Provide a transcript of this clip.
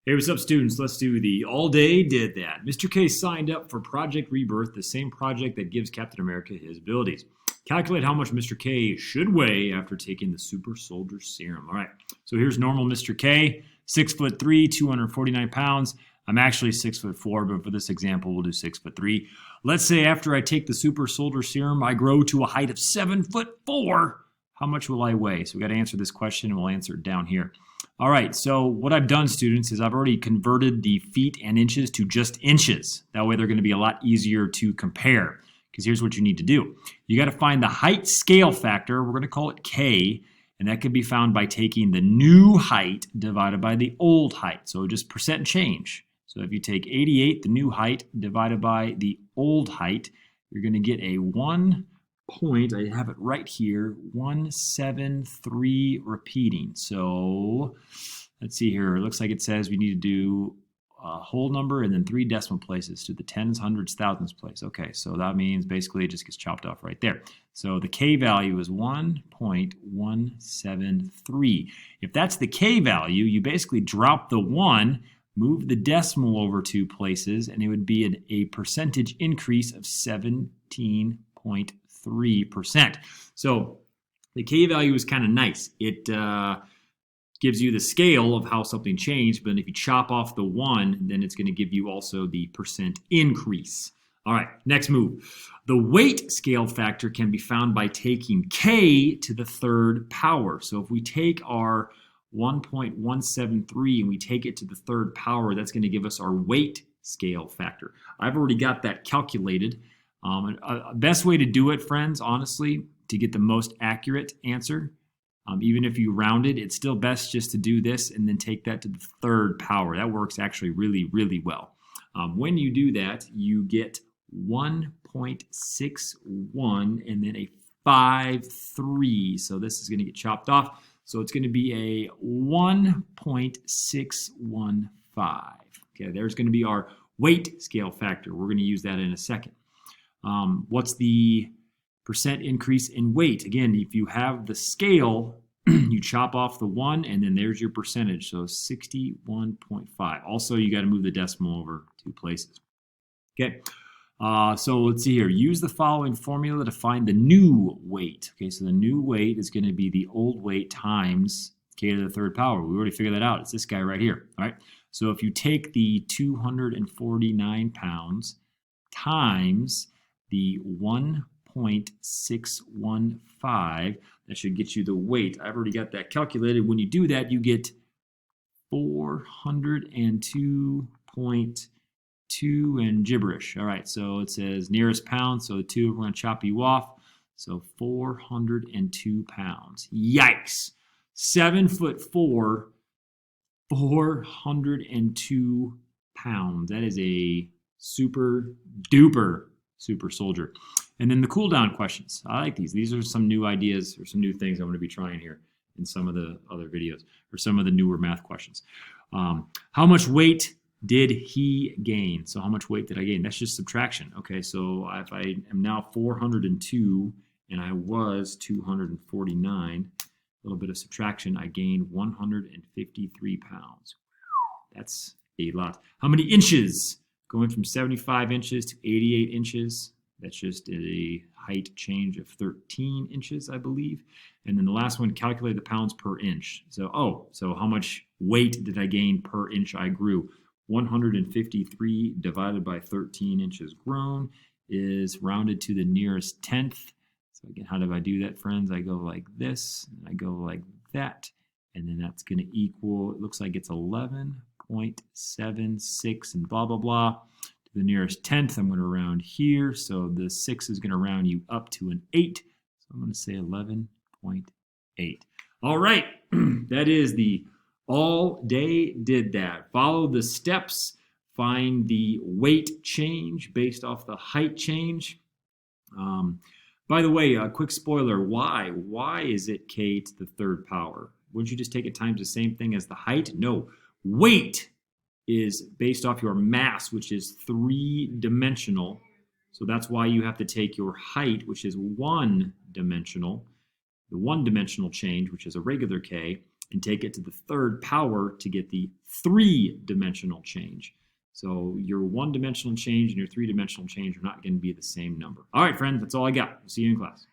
Hey, what's up, students? Let's do the all day did that. Mr. K signed up for Project Rebirth, the same project that gives Captain America his abilities. Calculate how much Mr. K should weigh after taking the Super Soldier Serum. All right, so here's normal Mr. K, 6'3", 249 pounds. I'm actually 6'4", but for this example, we'll do 6'3". Let's say after I take the Super Soldier Serum, I grow to a height of 7'4". How much will I weigh? So we got to answer this question, and we'll answer it down here. All right, so what I've done, students, is I've already converted the feet and inches to just inches. That way they're going to be a lot easier to compare, because here's what you need to do. You got to find the height scale factor. We're going to call it K, and that can be found by taking the new height divided by the old height. So just percent change. So if you take 88, the new height, divided by the old height, you're going to get a 1 point, I have it right here, 173 repeating. So let's see here. It looks like it says we need to do a whole number and then 3 decimal places to the tens, hundreds, thousands place. Okay, so that means basically it just gets chopped off right there. So the K value is 1.173. If that's the K value, you basically drop the 1, move the decimal over 2 places, and it would be a percentage increase of 17.3%. So the K value is kind of nice. It gives you the scale of how something changed, but if you chop off the 1, then it's going to give you also the percent increase. All right, next move. The weight scale factor can be found by taking K to the third power. So if we take our 1.173 and we take it to the third power, that's going to give us our weight scale factor. I've already got that calculated. Best way to do it, friends, honestly, to get the most accurate answer, even if you round it, it's still best just to do this and then take that to the third power. That works actually really, really well. When you do that, you get 1.61 and then a 5.3. So this is going to get chopped off. So it's going to be a 1.615. Okay, there's going to be our weight scale factor. We're going to use that in a second. What's the percent increase in weight? Again, if you have the scale, you chop off the 1, and then there's your percentage. So 61.5. Also, you got to move the decimal over 2 places. Okay, so let's see here. Use the following formula to find the new weight. Okay, so the new weight is going to be the old weight times K to the third power. We already figured that out. It's this guy right here. All right, so if you take the 249 pounds times the 1.615, that should get you the weight. I've already got that calculated. When you do that, you get 402.2 and gibberish. All right, so it says nearest pound, so the 2, we're going to chop you off. So 402 pounds. Yikes. 7'4", 402 pounds. That is a super duper super soldier. And then the cool down questions. I like these. These are some new ideas or some new things I'm going to be trying here in some of the other videos or some of the newer math questions. How much weight did he gain? So how much weight did I gain? That's just subtraction. Okay, so if I am now 402 and I was 249, a little bit of subtraction, I gained 153 pounds. That's a lot. How many inches? Going from 75 inches to 88 inches. That's just a height change of 13 inches, I believe. And then the last one, calculate the pounds per inch. So how much weight did I gain per inch I grew? 153 divided by 13 inches grown is rounded to the nearest tenth. So again, how do I do that, friends? I go like this, and I go like that, and then that's going to equal, it looks like it's 11.76 and blah, blah, blah. To the nearest tenth, I'm going to round here. So the 6 is going to round you up to an 8. So I'm going to say 11.8. All right, that is the all day did that. Follow the steps, find the weight change based off the height change. By the way, a quick spoiler, why? Why is it K to the third power? Wouldn't you just take it times the same thing as the height? No, weight is based off your mass, which is 3-dimensional. So that's why you have to take your height, which is 1-dimensional, the 1-dimensional change, which is a regular K, and take it to the third power to get the three-dimensional change. So your one-dimensional change and your three-dimensional change are not going to be the same number. All right, friends, that's all I got. See you in class.